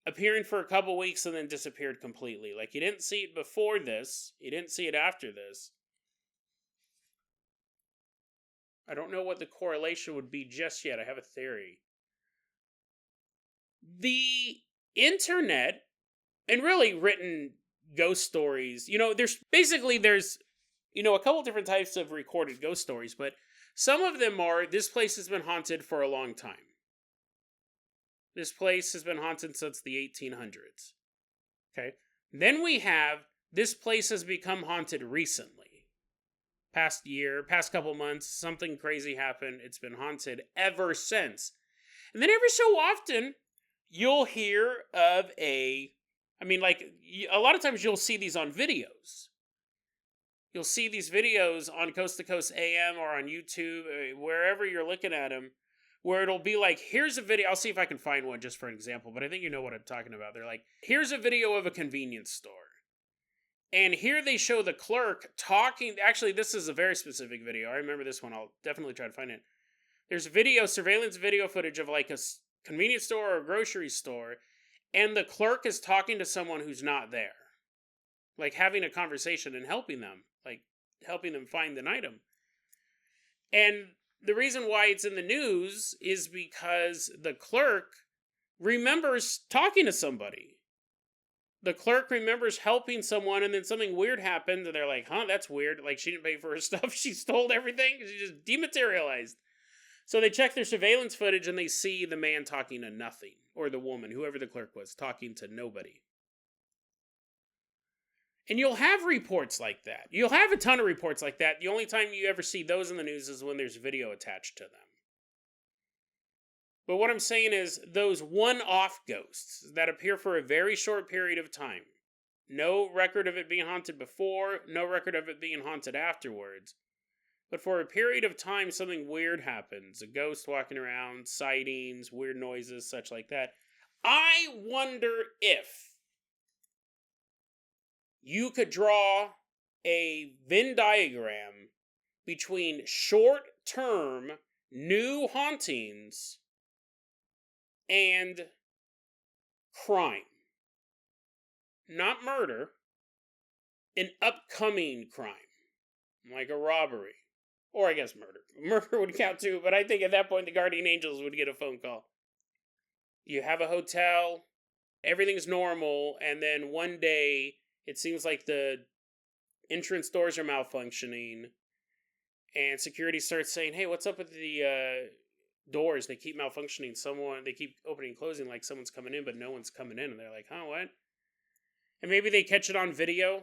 appearing for a couple weeks and then disappeared completely. Like, he didn't see it before this, he didn't see it after this. I don't know what the correlation would be just yet. I have a theory. The internet, and really written ghost stories, there's a couple different types of recorded ghost stories, but some of them are, this place has been haunted for a long time. This place has been haunted since the 1800s. Okay? Then we have, this place has become haunted recently. Past year, past couple months, something crazy happened. It's been haunted ever since. And then every so often, you'll hear of a lot of times you'll see these on videos. You'll see these videos on Coast to Coast AM or on YouTube, wherever you're looking at them, where it'll be like, here's a video. I'll see if I can find one just for an example, but I think you know what I'm talking about. They're like, here's a video of a convenience store. And here they show the clerk talking. Actually, this is a very specific video. I remember this one. I'll definitely try to find it. There's surveillance video footage of like a convenience store or a grocery store. And the clerk is talking to someone who's not there. Like having a conversation and helping them find an item. And the reason why it's in the news is because the clerk remembers talking to somebody. The clerk remembers helping someone, and then something weird happened, and they're like, that's weird. Like, she didn't pay for her stuff. She stole everything. She just dematerialized. So they check their surveillance footage, and they see the man talking to nothing. Or the woman, whoever the clerk was, talking to nobody. And you'll have reports like that. You'll have a ton of reports like that. The only time you ever see those in the news is when there's video attached to them. But what I'm saying is, those one-off ghosts that appear for a very short period of time, no record of it being haunted before, no record of it being haunted afterwards, but for a period of time something weird happens, a ghost walking around, sightings, weird noises, such like that. I wonder if you could draw a Venn diagram between short-term new hauntings and crime. Not murder, an upcoming crime. Like a robbery. Or I guess murder. Murder would count too, but I think at that point the guardian angels would get a phone call. You have a hotel, everything's normal, and then one day it seems like the entrance doors are malfunctioning, and security starts saying, hey, what's up with the doors? They keep malfunctioning. They keep opening and closing like someone's coming in, but no one's coming in. And they're like, what? And maybe they catch it on video,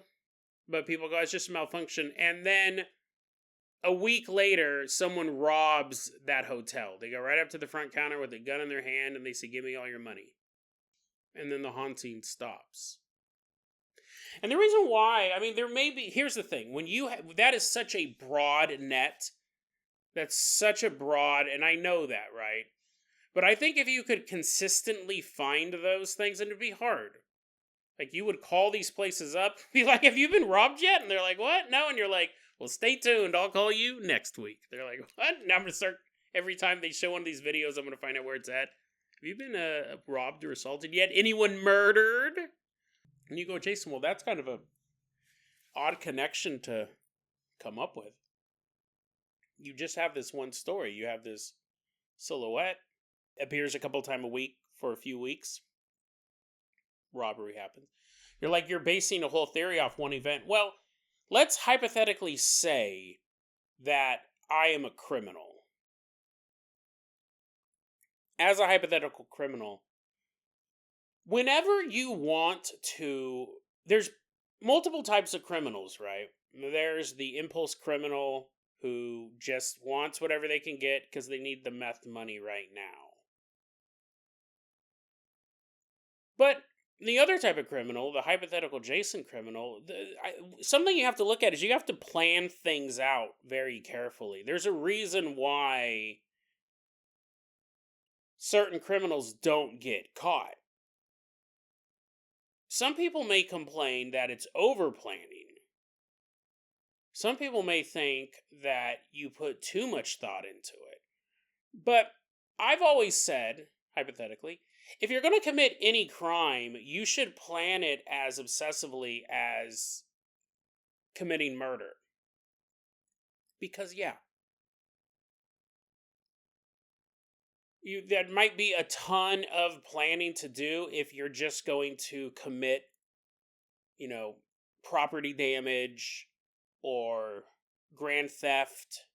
but people go, it's just a malfunction. And then a week later, someone robs that hotel. They go right up to the front counter with a gun in their hand and they say, "Give me all your money." And then the haunting stops. And the reason why, I mean, there may be, here's the thing. When you have, that is such a broad net. That's such a broad, and I know that, right? But I think if you could consistently find those things, and it'd be hard. Like, you would call these places up, be like, "Have you been robbed yet?" And they're like, "What? No." And you're like, "Well, stay tuned. I'll call you next week." They're like, "What?" Now I'm going to start, every time they show one of these videos, I'm going to find out where it's at. "Have you been robbed or assaulted yet? Anyone murdered?" And you go, "Jason, well, that's kind of a odd connection to come up with. You just have this one story. You have this silhouette, appears a couple times a week for a few weeks. Robbery happens." You're like, you're basing a whole theory off one event. Well, let's hypothetically say that I am a criminal. As a hypothetical criminal, whenever you want to, there's multiple types of criminals, right? There's the impulse criminal who just wants whatever they can get because they need the meth money right now. But the other type of criminal, the hypothetical Jason criminal, something you have to look at is you have to plan things out very carefully. There's a reason why certain criminals don't get caught. Some people may complain that it's over planning. Some people may think that you put too much thought into it. But I've always said, hypothetically, if you're going to commit any crime, you should plan it as obsessively as committing murder. Because, yeah, that might be a ton of planning to do if you're just going to commit, property damage or grand theft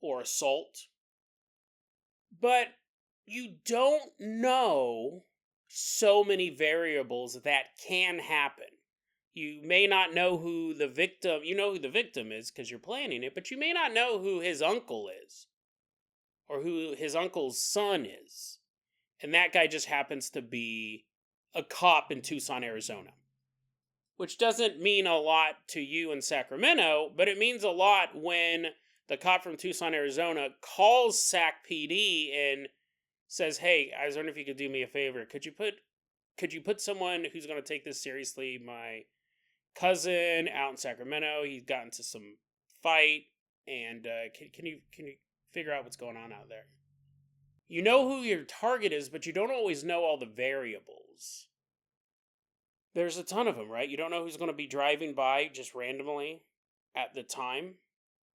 or assault. But you don't know so many variables that can happen. You may not know who the victim, you know who the victim is because you're planning it, but you may not know who his uncle is or who his uncle's son is. And that guy just happens to be a cop in Tucson, Arizona. Which doesn't mean a lot to you in Sacramento, but it means a lot when the cop from Tucson, Arizona calls Sac PD and says, "Hey, I was wondering if you could do me a favor. Could you put someone who's going to take this seriously? My cousin out in Sacramento, he's gotten into some fight, and can you figure out what's going on out there?" You know who your target is, but you don't always know all the variables. There's a ton of them, right? You don't know who's going to be driving by just randomly at the time.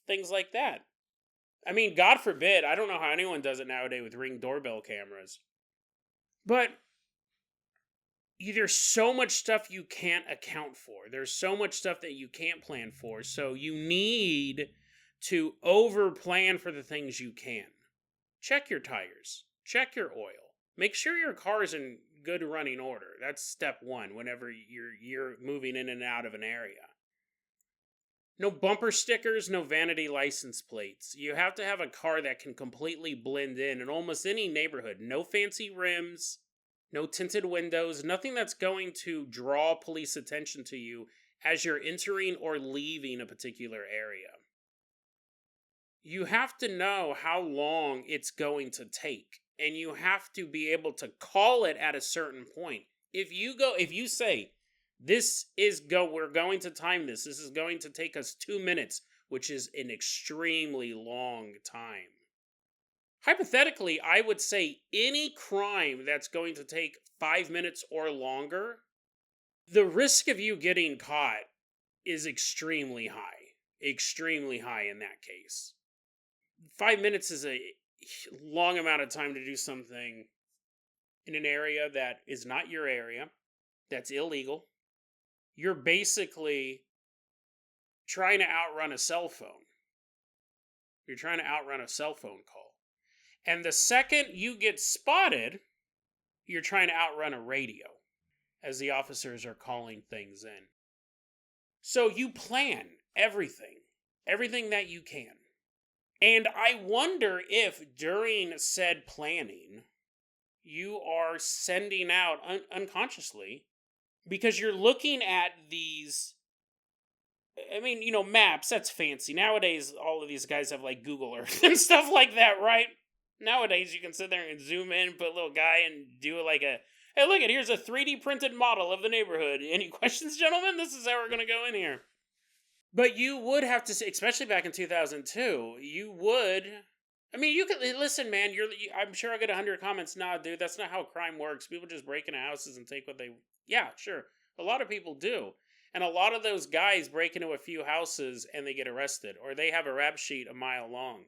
Things like that. I mean, God forbid, I don't know how anyone does it nowadays with Ring doorbell cameras. But there's so much stuff you can't account for. There's so much stuff that you can't plan for. So you need to over-plan for the things you can. Check your tires. Check your oil. Make sure your car is in good running order. That's step one whenever you're moving in and out of an area. No bumper stickers, no vanity license plates. You have to have a car that can completely blend in almost any neighborhood. No fancy rims, no tinted windows, nothing that's going to draw police attention to you as you're entering or leaving a particular area. You have to know how long it's going to take, and you have to be able to call it at a certain point. If you say, we're going to time this is going to take us 2 minutes, which is an extremely long time. Hypothetically, I would say any crime that's going to take 5 minutes or longer, the risk of you getting caught is extremely high. Extremely high in that case. 5 minutes is a long amount of time to do something in an area that is not your area, that's illegal. You're basically trying to outrun a cell phone. You're trying to outrun a cell phone call. And the second you get spotted, you're trying to outrun a radio as the officers are calling things in. So you plan everything that you can. And I wonder if during said planning, you are sending out unconsciously, because you're looking at these. I mean, maps, that's fancy. Nowadays, all of these guys have like Google Earth and stuff like that, right? Nowadays, you can sit there and zoom in, put a little guy, and do it like hey, look, here's a 3D printed model of the neighborhood. Any questions, gentlemen? This is how we're going to go in here. But you would have to, especially back in 2002, you would. I mean, you could listen, man. I'm sure I'll get 100 comments. Nah, dude, that's not how crime works. People just break into houses and take what they. Yeah, sure. A lot of people do. And a lot of those guys break into a few houses and they get arrested. Or they have a rap sheet a mile long.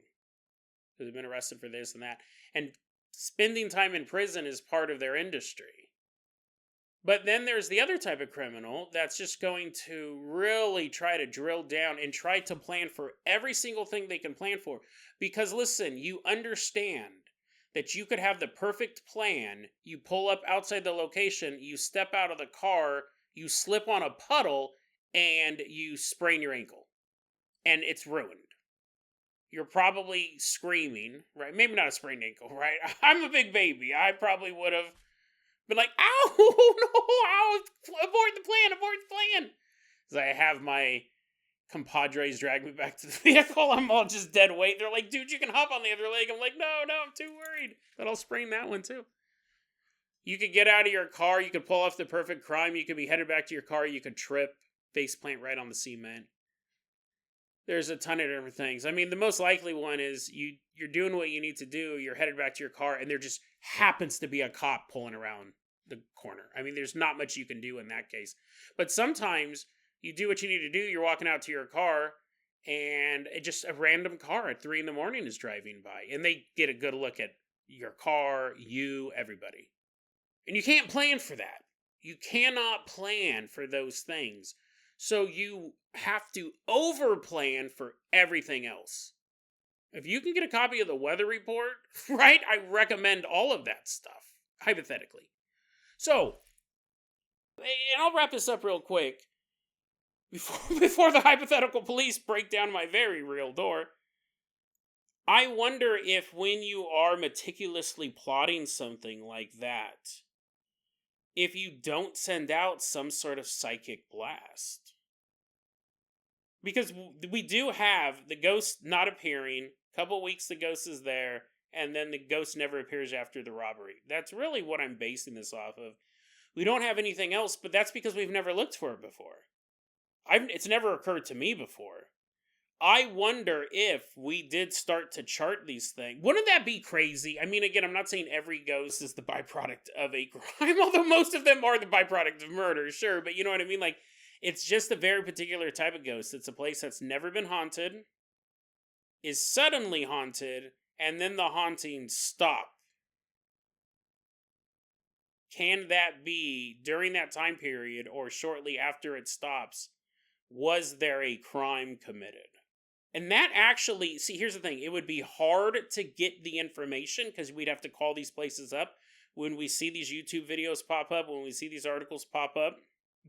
They've been arrested for this and that. And spending time in prison is part of their industry. But then there's the other type of criminal that's just going to really try to drill down and try to plan for every single thing they can plan for. Because listen, you understand that you could have the perfect plan. You pull up outside the location, you step out of the car, you slip on a puddle, and you sprain your ankle. And it's ruined. You're probably screaming, right? Maybe not a sprained ankle, right? I'm a big baby. I probably would have been like, ow, no, ow, abort the plan. Because I have my compadres drag me back to the vehicle. I'm all just dead weight. They're like, dude, you can hop on the other leg. I'm like, no, I'm too worried that I'll sprain that one too. You could get out of your car. You could pull off the perfect crime. You could be headed back to your car. You could trip, face plant right on the cement. There's a ton of different things. I mean, the most likely one is you're doing what you need to do. You're headed back to your car, and there just happens to be a cop pulling around the corner. I mean, there's not much you can do in that case. But sometimes you do what you need to do. You're walking out to your car, and just a random car at 3 a.m. is driving by, and they get a good look at your car, you, everybody. And you can't plan for that. You cannot plan for those things. So you have to over-plan for everything else. If you can get a copy of the weather report, right, I recommend all of that stuff, hypothetically. So, and I'll wrap this up real quick. Before the hypothetical police break down my very real door, I wonder if when you are meticulously plotting something like that, if you don't send out some sort of psychic blast. Because we do have the ghost not appearing, a couple weeks the ghost is there, and then the ghost never appears after the robbery. That's really what I'm basing this off of. We don't have anything else, but that's because we've never looked for it before. It's never occurred to me before. I wonder if we did start to chart these things. Wouldn't that be crazy? I mean, again, I'm not saying every ghost is the byproduct of a crime, although most of them are the byproduct of murder, sure, but you know what I mean? Like, it's just a very particular type of ghost. It's a place that's never been haunted, is suddenly haunted, and then the hauntings stop. Can that be, during that time period, or shortly after it stops, was there a crime committed? And that actually, see, here's the thing. It would be hard to get the information because we'd have to call these places up. When we see these YouTube videos pop up, when we see these articles pop up,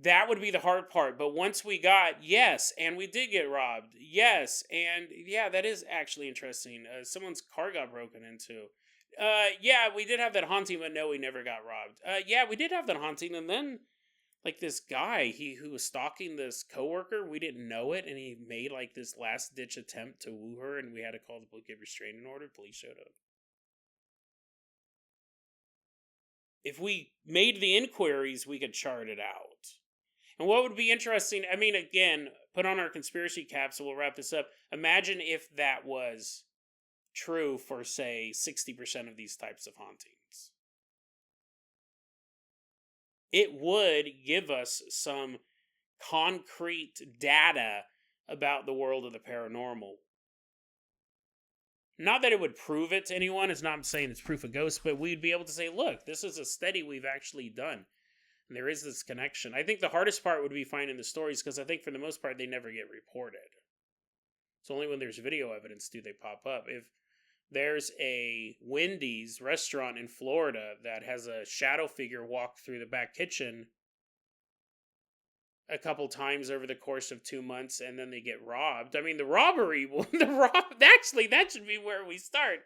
that would be the hard part. But once we got, yes, and we did get robbed. Yes, and yeah, that is actually interesting. Someone's car got broken into. Yeah, we did have that haunting, but no, we never got robbed. Yeah, we did have that haunting, and then like this guy, who was stalking this coworker, we didn't know it, and he made like this last ditch attempt to woo her, and we had to call the get restraining order. Police showed up. If we made the inquiries, we could chart it out. And what would be interesting, I mean, again, put on our conspiracy caps, and we'll wrap this up. Imagine if that was true for, say, 60% of these types of hauntings. It would give us some concrete data about the world of the paranormal. Not that it would prove it to anyone. It's not saying it's proof of ghosts, but we'd be able to say, look, this is a study we've actually done. And there is this connection. I think the hardest part would be finding the stories, because I think for the most part, they never get reported. It's only when there's video evidence do they pop up. If there's a Wendy's restaurant in Florida that has a shadow figure walk through the back kitchen, a couple times over the course of 2 months, and then they get robbed. I mean, the robbery will, actually, that should be where we start.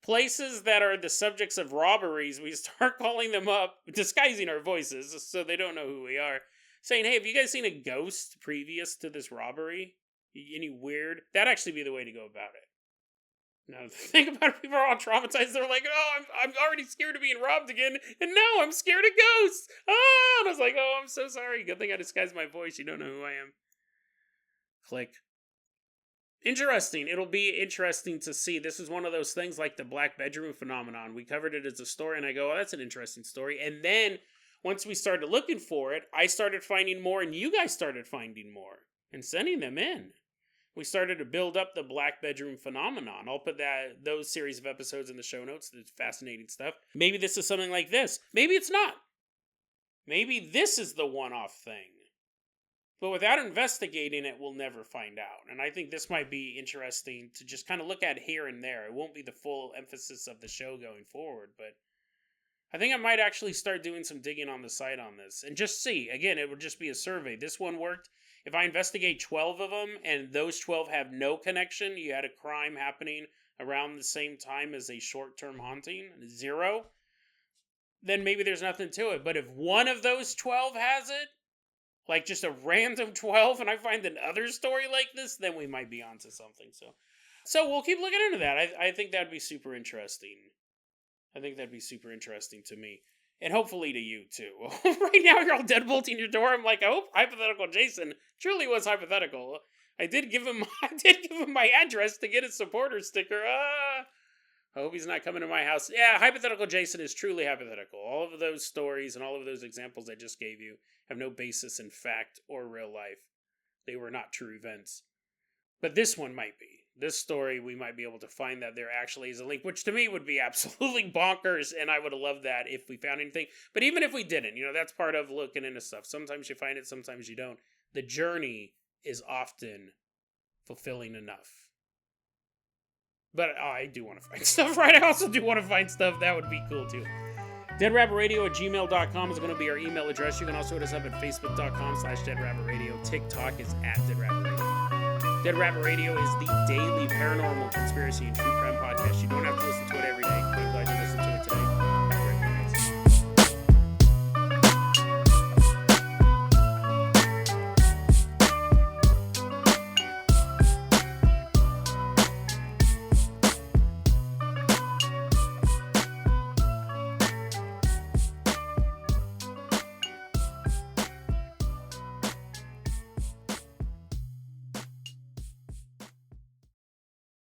Places that are the subjects of robberies, we start calling them up, disguising our voices so they don't know who we are, saying, hey, have you guys seen a ghost previous to this robbery? Any weird? That'd actually be the way to go about it. Now, think about it, people are all traumatized. They're like, oh, I'm already scared of being robbed again, and now I'm scared of ghosts. Ah! And I was like, oh, I'm so sorry. Good thing I disguised my voice. You don't know who I am. Click. Interesting. It'll be interesting to see. This is one of those things like the black bedroom phenomenon. We covered it as a story, and I go, oh, that's an interesting story. And then, once we started looking for it, I started finding more, and you guys started finding more, and sending them in. We started to build up the black bedroom phenomenon. I'll put those series of episodes in the show notes. It's fascinating stuff. Maybe this is something like this. Maybe it's not. Maybe this is the one-off thing. But without investigating it, we'll never find out. And I think this might be interesting to just kind of look at here and there. It won't be the full emphasis of the show going forward, but I think I might actually start doing some digging on the site on this. And just see. Again, it would just be a survey. This one worked. If I investigate 12 of them, and those 12 have no connection, you had a crime happening around the same time as a short-term haunting, 0, then maybe there's nothing to it. But if one of those 12 has it, like just a random 12, and I find another story like this, then we might be onto something. So we'll keep looking into that. I think that'd be super interesting. I think that'd be super interesting to me. And hopefully to you, too. Right now, you're all deadbolting your door. I'm like, I hope Hypothetical Jason truly was hypothetical. I did give him my address to get his supporter sticker. I hope he's not coming to my house. Yeah, Hypothetical Jason is truly hypothetical. All of those stories and all of those examples I just gave you have no basis in fact or real life. They were not true events. But this one might be. This story, we might be able to find that there actually is a link, which to me would be absolutely bonkers, and I would have loved that if we found anything. But even if we didn't, that's part of looking into stuff. Sometimes you find it, sometimes you don't. The journey is often fulfilling enough. But I do want to find stuff, right? I also do want to find stuff. That would be cool, too. DeadRabbitRadio@gmail.com is going to be our email address. You can also hit us up at Facebook.com/DeadRabbitRadio. TikTok is @DeadRabbitRadio. Dead Rabbit Radio is the daily paranormal conspiracy and true crime podcast you don't